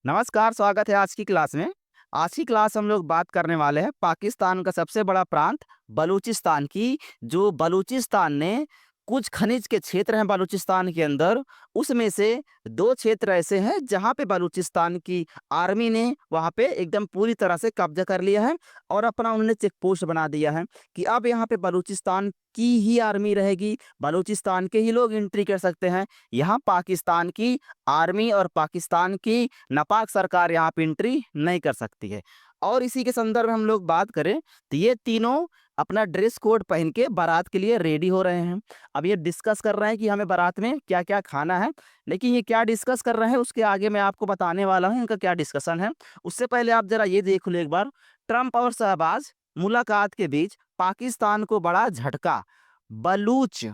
नमस्कार, स्वागत है आज की क्लास में। आज की क्लास हम लोग बात करने वाले हैं पाकिस्तान का सबसे बड़ा प्रांत बलूचिस्तान की। जो बलूचिस्तान ने कुछ खनिज के क्षेत्र हैं बलूचिस्तान के अंदर, उसमें से दो क्षेत्र ऐसे हैं जहां पे बलूचिस्तान की आर्मी ने वहां पे एकदम पूरी तरह से कब्जा कर लिया है और अपना उन्होंने चेक पोस्ट बना दिया है कि अब यहाँ पे बलूचिस्तान की ही आर्मी रहेगी, बलूचिस्तान के ही लोग एंट्री कर सकते हैं। यहाँ पाकिस्तान की आर्मी और पाकिस्तान की नापाक सरकार यहाँ पे एंट्री नहीं कर सकती है। और इसी के संदर्भ में हम लोग बात करें तो ये तीनों अपना ड्रेस कोड पहन के बारात के लिए रेडी हो रहे हैं। अब ये डिस्कस कर रहे हैं कि हमें बारात में क्या क्या खाना है, लेकिन ये क्या डिस्कस कर रहे हैं उसके आगे मैं आपको बताने वाला हूँ इनका क्या डिस्कशन है। उससे पहले आप जरा ये देख लो एक बार, ट्रंप और शहबाज मुलाकात के बीच पाकिस्तान को बड़ा झटका। बलूच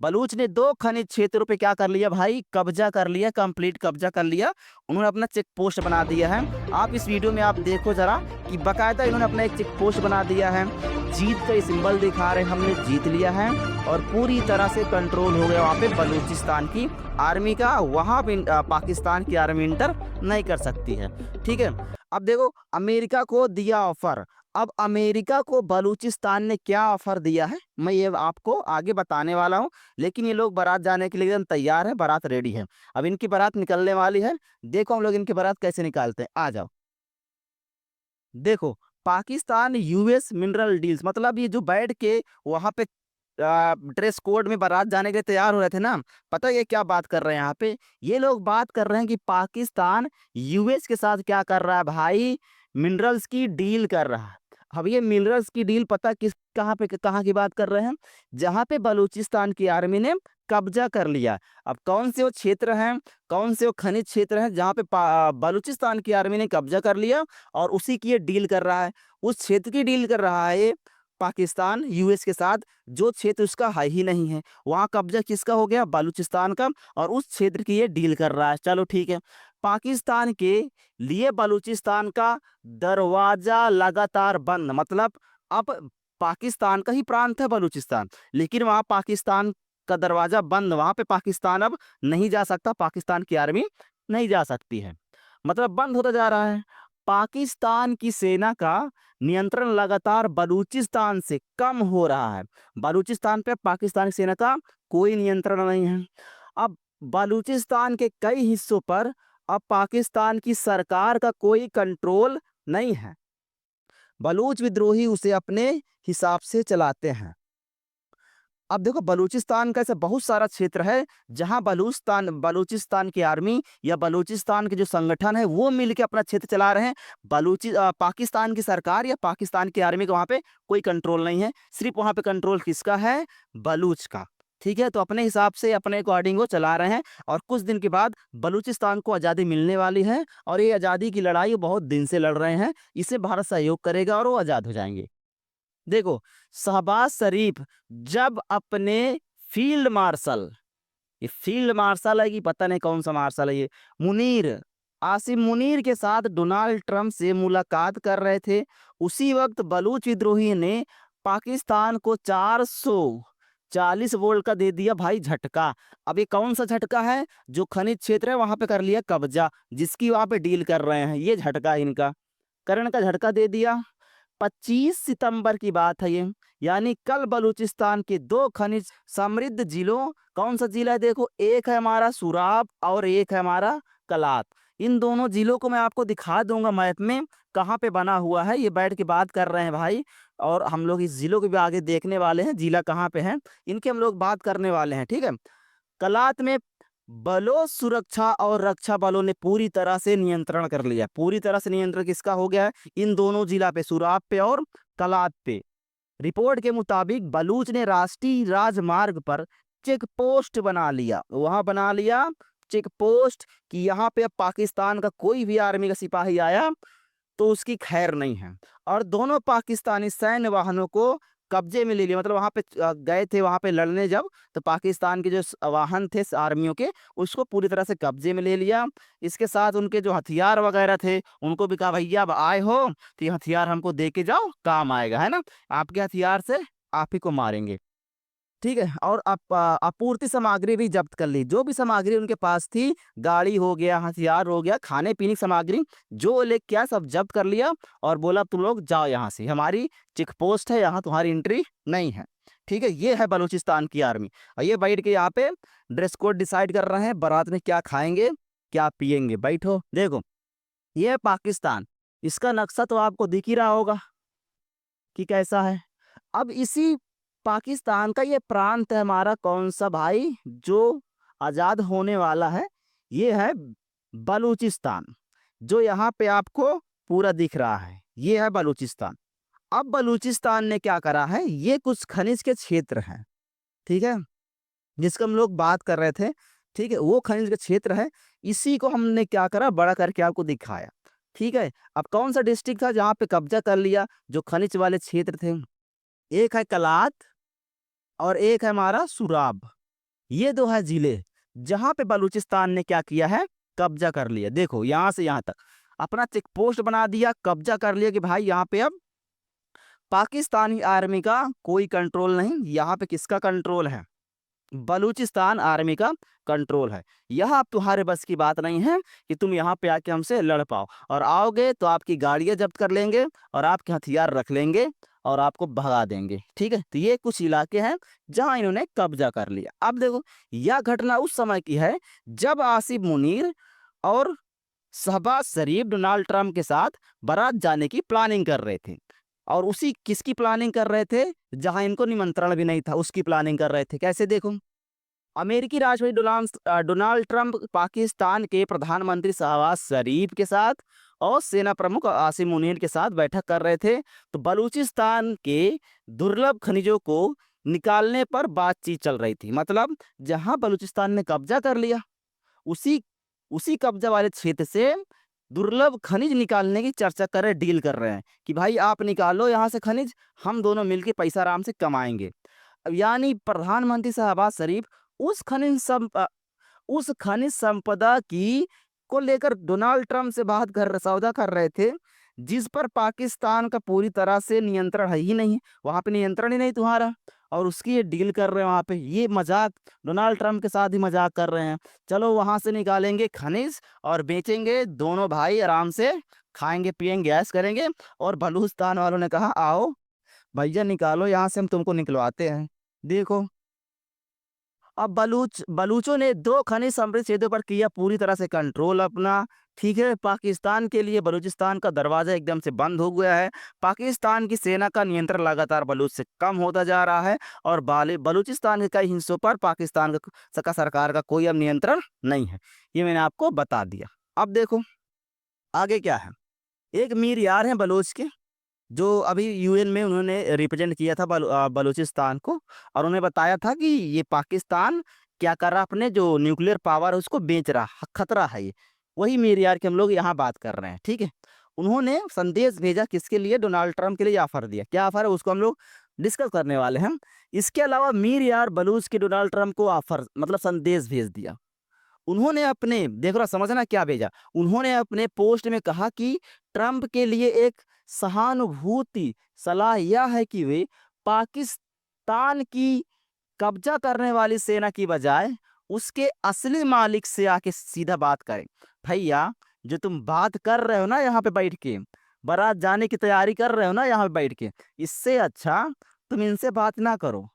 बलूच ने दो खनिज क्षेत्रों पे क्या कर लिया भाई, कब्जा कर लिया, कंप्लीट कब्जा कर लिया। उन्होंने अपना चेक पोस्ट बना दिया है। आप इस वीडियो में आप देखो जरा कि बकायदा इन्होंने अपना एक चेक पोस्ट बना दिया है। जीत का ये सिंबल दिखा रहे हैं, हमने जीत लिया है और पूरी तरह से कंट्रोल हो गया वहाँ पे बलूचिस्तान की आर्मी का। वहाँ पे पाकिस्तान की आर्मी इंटर नहीं कर सकती है। ठीक है, अब देखो अमेरिका को दिया ऑफर। अब अमेरिका को बलूचिस्तान ने क्या ऑफर दिया है मैं ये आपको आगे बताने वाला हूँ। लेकिन ये लोग बारात जाने के लिए एकदम तैयार है, बारात रेडी है। अब इनकी बारात निकलने वाली है। देखो हम लोग इनकी बारात कैसे निकालते हैं, आ जाओ। देखो, पाकिस्तान यूएस मिनरल डील्स, मतलब ये जो बैठ के वहां पे ड्रेस कोड में बारात जाने के लिए तैयार हो रहे थे ना, पता है ये क्या बात कर रहे हैं यहाँ पे? ये लोग बात कर रहे हैं कि पाकिस्तान यूएस के साथ क्या कर रहा है भाई, मिनरल्स की डील कर रहा है। अब ये मिनरल्स की डील पता किस कहाँ पे कहाँ की बात कर रहे हैं, जहाँ पे बलूचिस्तान की आर्मी ने कब्जा कर लिया। अब कौन से वो क्षेत्र हैं, कौन से वो खनिज क्षेत्र हैं जहाँ पे बलूचिस्तान की आर्मी ने कब्जा कर लिया और उसी की ये डील कर रहा है। उस क्षेत्र की डील कर रहा है ये पाकिस्तान यूएस के साथ, जो क्षेत्र उसका है ही नहीं है। वहां कब्जा किसका हो गया, बलूचिस्तान का, और उस क्षेत्र की ये डील कर रहा है। चलो ठीक है, पाकिस्तान के लिए बलूचिस्तान का दरवाजा लगातार बंद, मतलब अब पाकिस्तान का ही प्रांत है बलूचिस्तान, लेकिन वहां पाकिस्तान का दरवाजा बंद, वहां पे पाकिस्तान अब नहीं जा सकता, पाकिस्तान की आर्मी नहीं जा सकती है, मतलब बंद होता जा रहा है। पाकिस्तान की सेना का नियंत्रण लगातार बलूचिस्तान से कम हो रहा है। बलूचिस्तान पे पाकिस्तानी सेना का कोई नियंत्रण नहीं है। अब बलूचिस्तान के कई हिस्सों पर अब पाकिस्तान की सरकार का कोई कंट्रोल नहीं है। बलूच विद्रोही उसे अपने हिसाब से चलाते हैं। अब देखो बलूचिस्तान का ऐसा बहुत सारा क्षेत्र है जहां बलूचिस्तान की आर्मी या बलूचिस्तान के जो संगठन है वो मिलके अपना क्षेत्र चला रहे हैं। पाकिस्तान की सरकार या पाकिस्तान की आर्मी का वहां पे कोई कंट्रोल नहीं है। सिर्फ वहां पे कंट्रोल किसका है, बलूच का। ठीक है, तो अपने हिसाब से अपने अकॉर्डिंग वो चला रहे हैं और कुछ दिन के बाद बलूचिस्तान को आज़ादी मिलने वाली है और ये आज़ादी की लड़ाई बहुत दिन से लड़ रहे हैं। इसे भारत सहयोग करेगा और वो आज़ाद हो जाएंगे। देखो, शहबाज शरीफ जब अपने फील्ड मार्शल, ये फील्ड मार्शल है कि पता नहीं कौन सा मार्शल है ये, मुनीर, आसिम मुनीर के साथ डोनाल्ड ट्रंप से मुलाकात कर रहे थे, उसी वक्त बलूच विद्रोही ने पाकिस्तान को 440 वोल्ट का दे दिया भाई झटका। अब ये कौन सा झटका है, जो खनिज क्षेत्र है वहां पे कर लिया कब्जा, जिसकी वहां पे डील कर रहे हैं, ये झटका है इनका, करंट का झटका दे दिया। 25 सितंबर की बात है ये, यानी कल बलूचिस्तान के दो खनिज समृद्ध जिलों, कौन सा जिला है देखो, एक है हमारा सुराब और एक है हमारा कलात। इन दोनों जिलों को मैं आपको दिखा दूंगा मैप में कहाँ पे बना हुआ है। ये बैठ के बात कर रहे हैं भाई, और हम लोग इस जिलों को भी आगे देखने वाले हैं, जिला कहाँ पे है इनके हम लोग बात करने वाले हैं। ठीक है, कलात में बलोच सुरक्षा और रक्षा बलों ने पूरी तरह से नियंत्रण कर लिया। पूरी तरह से नियंत्रण किसका हो गया है, इन दोनों जिला पे, सुराब पे और कलात पे। रिपोर्ट के मुताबिक बलूच ने राष्ट्रीय राजमार्ग पर चेक पोस्ट बना लिया, वहां बना लिया चेक पोस्ट कि यहाँ पे अब पाकिस्तान का कोई भी आर्मी का सिपाही आया तो उसकी खैर नहीं है। और दोनों पाकिस्तानी सैन्य वाहनों को कब्जे में ले लिया, मतलब वहां पे गए थे वहां पे लड़ने जब, तो पाकिस्तान के जो वाहन थे आर्मियों के, उसको पूरी तरह से कब्जे में ले लिया। इसके साथ उनके जो हथियार वगैरह थे उनको भी कहा भैया अब आए हो तो ये हथियार हमको दे के जाओ, काम आएगा, है ना, आपके हथियार से आप ही को मारेंगे। ठीक है, और आपूर्ति सामग्री भी जब्त कर ली। जो भी सामग्री उनके पास थी, गाड़ी हो गया, हथियार हो गया, खाने पीने की सामग्री, जो लेके क्या सब जब्त कर लिया और बोला तुम लोग जाओ यहाँ से, हमारी चेक पोस्ट है, यहाँ तुम्हारी एंट्री नहीं है। ठीक है, ये है बलूचिस्तान की आर्मी। और ये बैठ के यहाँ पे ड्रेस कोड डिसाइड कर रहे हैं, बारात में क्या खाएंगे क्या पिएंगे। बैठो देखो, ये है पाकिस्तान। इसका नक्शा तो आपको दिख ही रहा होगा कि कैसा है। अब इसी पाकिस्तान का ये प्रांत है हमारा कौन सा भाई, जो आज़ाद होने वाला है, ये है बलूचिस्तान, जो यहाँ पे आपको पूरा दिख रहा है, ये है बलूचिस्तान। अब बलूचिस्तान ने क्या करा है, ये कुछ खनिज के क्षेत्र हैं, ठीक है, जिसका हम लोग बात कर रहे थे, ठीक है, वो खनिज के क्षेत्र है। इसी को हमने क्या करा, बड़ा करके आपको दिखाया। ठीक है, अब कौन सा डिस्ट्रिक्ट था जहाँ पे कब्जा कर लिया, जो खनिज वाले क्षेत्र थे? एक है कलात और एक है हमारा सुराब। ये दो है जिले जहां पे बलूचिस्तान ने क्या किया है, कब्जा कर लिया। देखो यहां से यहां तक अपना चेक पोस्ट बना दिया, कब्जा कर लिया कि भाई यहाँ पे अब पाकिस्तानी आर्मी का कोई कंट्रोल नहीं। यहाँ पे किसका कंट्रोल है? बलूचिस्तान आर्मी का कंट्रोल है। यह अब तुम्हारे बस की बात नहीं है कि तुम यहाँ पे आके हमसे लड़ पाओ, और आओगे तो आपकी गाड़ियां जब्त कर लेंगे और आपके हथियार रख लेंगे और आपको भगा देंगे। ठीक है, तो ये कुछ इलाके हैं जहां इन्होंने कब्जा कर लिया। अब देखो, यह घटना उस समय की है जब आसिफ मुनीर और शहबाज शरीफ डोनाल्ड ट्रंप के साथ बारात जाने की प्लानिंग कर रहे थे। और उसी किसकी प्लानिंग कर रहे थे? जहां इनको निमंत्रण भी नहीं था उसकी प्लानिंग कर रहे थे। कैसे? देखो, अमेरिकी राष्ट्रपति डोनाल्ड ट्रंप पाकिस्तान के प्रधानमंत्री शहबाज शरीफ के साथ और सेना प्रमुख आसिम मुनीर के साथ बैठक कर रहे थे। तो बलूचिस्तान के दुर्लभ खनिजों को निकालने पर बातचीत चल रही थी। मतलब जहां बलूचिस्तान ने कब्जा कर लिया, उसी उसी कब्जा वाले क्षेत्र से दुर्लभ खनिज निकालने की चर्चा कर रहे, डील कर रहे हैं कि भाई आप निकालो यहाँ से खनिज, हम दोनों मिलके पैसा आराम से कमाएंगे। अब यानी प्रधानमंत्री शहबाज शरीफ उस उस खनिज संपदा की को लेकर डोनाल्ड ट्रंप से बात कर सौदा कर रहे थे, जिस पर पाकिस्तान का पूरी तरह से नियंत्रण है ही नहीं। वहां पे नियंत्रण ही नहीं तुम्हारा, और उसकी ये डील कर रहे हैं वहां पे। ये मजाक डोनाल्ड ट्रंप के साथ ही मजाक कर रहे हैं। चलो वहां से निकालेंगे खनिज और बेचेंगे, दोनों भाई आराम से खाएंगे पिएंगे ऐश करेंगे। और बलूचिस्तान वालों ने कहा आओ भैया निकालो यहाँ से, हम तुमको निकलवाते हैं। देखो, अब बलूचों ने दो खनिज समृद्ध क्षेत्रों पर किया पूरी तरह से कंट्रोल अपना। ठीक है, पाकिस्तान के लिए बलूचिस्तान का दरवाजा एकदम से बंद हो गया है। पाकिस्तान की सेना का नियंत्रण लगातार बलूच से कम होता जा रहा है, और बलूचिस्तान के कई हिस्सों पर पाकिस्तान का सरकार का कोई अब नियंत्रण नहीं है। ये मैंने आपको बता दिया। अब देखो आगे क्या है। एक मीर यार हैं बलोच के, जो अभी यूएन में उन्होंने रिप्रेजेंट किया था बलूचिस्तान को, और उन्हें बताया था कि ये पाकिस्तान क्या कर रहा, अपने जो न्यूक्लियर पावर है उसको बेच रहा, खतरा है ये। वही मीर यार के हम लोग यहाँ बात कर रहे हैं। ठीक है, उन्होंने संदेश भेजा किसके लिए? डोनाल्ड ट्रंप के लिए ऑफर दिया। क्या ऑफर है उसको हम लोग डिस्कस करने वाले हैं। इसके अलावा मीर यार बलूच के डोनाल्ड ट्रंप को ऑफर मतलब संदेश भेज दिया। उन्होंने अपने, देख रहा समझना क्या भेजा, उन्होंने अपने पोस्ट में कहा कि ट्रंप के लिए एक सहानुभूति सलाह यह है कि वे पाकिस्तान की कब्जा करने वाली सेना की बजाय उसके असली मालिक से आके सीधा बात करें। भैया जो तुम बात कर रहे हो ना यहाँ पे बैठ के, बारात जाने की तैयारी कर रहे हो ना यहाँ पे बैठ के, इससे अच्छा तुम इनसे बात ना करो।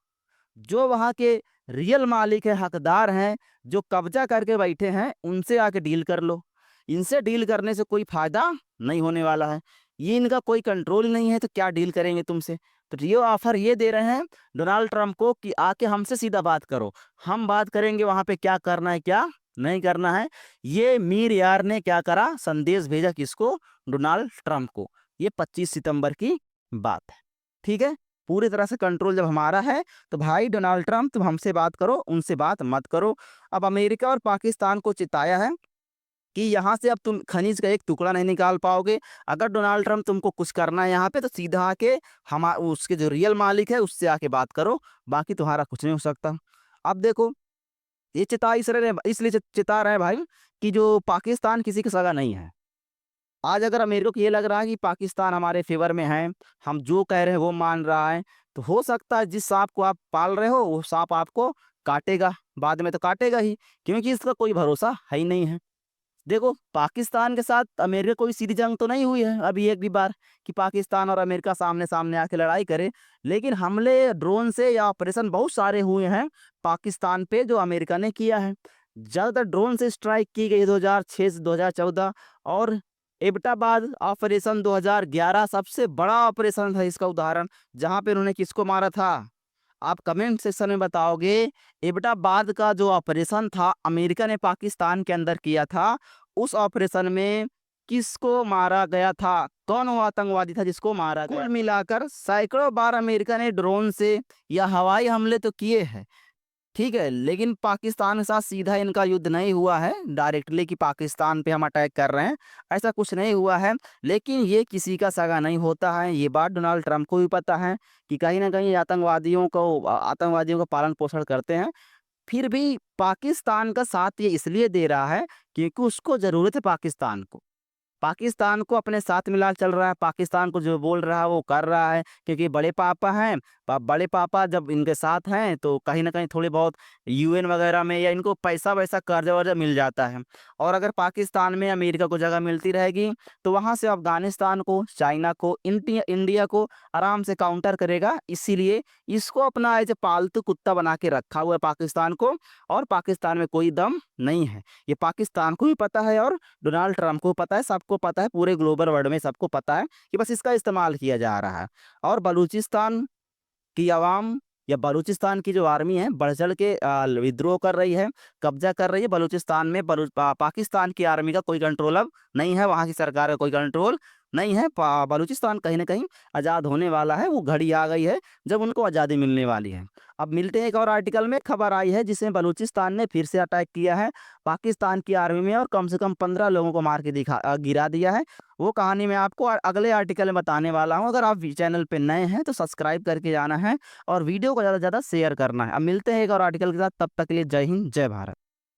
जो वहाँ के रियल मालिक है, हकदार हैं, जो कब्जा करके बैठे हैं, उनसे आके डील कर लो। इनसे डील करने से कोई फायदा नहीं होने वाला है। ये इनका कोई कंट्रोल नहीं है, तो क्या डील करेंगे तुमसे? तो ये ऑफर ये दे रहे हैं डोनाल्ड ट्रंप को कि आके हमसे सीधा बात करो, हम बात करेंगे वहां पे क्या करना है क्या नहीं करना है। ये मीर यार ने क्या करा, संदेश भेजा किसको? डोनाल्ड ट्रंप को। ये 25 सितंबर की बात है। ठीक है, पूरी तरह से कंट्रोल जब हमारा है तो भाई डोनाल्ड ट्रंप तुम हमसे बात करो, उनसे बात मत करो। अब अमेरिका और पाकिस्तान को चिताया है कि यहाँ से अब तुम खनिज का एक टुकड़ा नहीं निकाल पाओगे। अगर डोनाल्ड ट्रंप तुमको कुछ करना है यहाँ पे, तो सीधा आके हम उसके जो रियल मालिक है उससे आके बात करो, बाकी तुम्हारा कुछ नहीं हो सकता। अब देखो, ये इसलिए चिता रहे हैं भाई कि जो पाकिस्तान किसी का सगा नहीं है। आज अगर अमेरिका को ये लग रहा है कि पाकिस्तान हमारे फेवर में है, हम जो कह रहे हैं वो मान रहा है, तो हो सकता है जिस सांप को आप पाल रहे हो वो सांप आपको काटेगा, बाद में तो काटेगा ही, क्योंकि इसका कोई भरोसा है ही नहीं है। देखो, पाकिस्तान के साथ अमेरिका कोई सीधी जंग तो नहीं हुई है अभी एक भी बार कि पाकिस्तान और अमेरिका सामने-सामने आके लड़ाई करे। लेकिन हमले ड्रोन से या ऑपरेशन बहुत सारे हुए हैं पाकिस्तान पे जो अमेरिका ने किया है। ज़्यादातर ड्रोन से स्ट्राइक की गई 2006 से 2014, और एबटाबाद ऑपरेशन 2011 सबसे बड़ा ऑपरेशन था इसका उदाहरण, जहाँ पे उन्होंने किसको मारा था? आप कमेंट सेक्शन में बताओगे। एबटाबाद का जो ऑपरेशन था अमेरिका ने पाकिस्तान के अंदर किया था, उस ऑपरेशन में किसको मारा गया था? कौन वो आतंकवादी था जिसको मारा गया? कुल मिलाकर सैकड़ों बार अमेरिका ने ड्रोन से या हवाई हमले तो किए हैं, ठीक है, लेकिन पाकिस्तान के साथ सीधा इनका युद्ध नहीं हुआ है डायरेक्टली कि पाकिस्तान पे हम अटैक कर रहे हैं, ऐसा कुछ नहीं हुआ है। लेकिन ये किसी का सगा नहीं होता है, ये बात डोनाल्ड ट्रंप को भी पता है कि कहीं न कहीं आतंकवादियों का पालन-पोषण करते हैं। फिर भी पाकिस्तान का साथ ये इसलिए दे रहा है क्योंकि उसको ज़रूरत है पाकिस्तान को। पाकिस्तान को अपने साथ मिला चल रहा है, पाकिस्तान को जो बोल रहा है वो कर रहा है, क्योंकि बड़े पापा हैं। बड़े पापा जब इनके साथ हैं तो कहीं न कहीं थोड़े बहुत यूएन वगैरह में या इनको पैसा-वैसा कर्ज़ा-वर्ज़ा मिल जाता है। और अगर पाकिस्तान में अमेरिका को जगह मिलती रहेगी तो वहाँ से अफ़गानिस्तान को, चाइना को, इंडिया को आराम से काउंटर करेगा। इसीलिए इसको अपना एज़ अ पालतू कुत्ता बना के रखा हुआ है पाकिस्तान को, और पाकिस्तान में कोई दम नहीं है। ये पाकिस्तान को भी पता है और डोनाल्ड ट्रंप को पता है, सबको पता है, पूरे ग्लोबल वर्ल्ड में सबको पता है कि बस इसका इस्तेमाल किया जा रहा है। और बलूचिस्तान की आवाम या बलूचिस्तान की जो आर्मी है बढ़-चढ़ के विद्रोह कर रही है, कब्ज़ा कर रही है बलूचिस्तान में। पाकिस्तान की आर्मी का कोई कंट्रोल अब नहीं है, वहाँ की सरकार का कोई कंट्रोल नहीं है। बलूचिस्तान कहीं न कहीं आज़ाद होने वाला है, वो घड़ी आ गई है जब उनको आज़ादी मिलने वाली है। अब मिलते हैं एक और आर्टिकल में, खबर आई है जिसमें बलूचिस्तान ने फिर से अटैक किया है पाकिस्तान की आर्मी में और कम से कम 15 लोगों को मार के गिरा दिया है। वो कहानी मैं आपको अगले आर्टिकल में बताने वाला हूँ। अगर आप चैनल पे नए हैं तो सब्सक्राइब करके जाना है और वीडियो को ज़्यादा से ज़्यादा शेयर करना है। अब मिलते हैं एक और आर्टिकल के साथ, तब तक के लिए जय हिंद, जय भारत।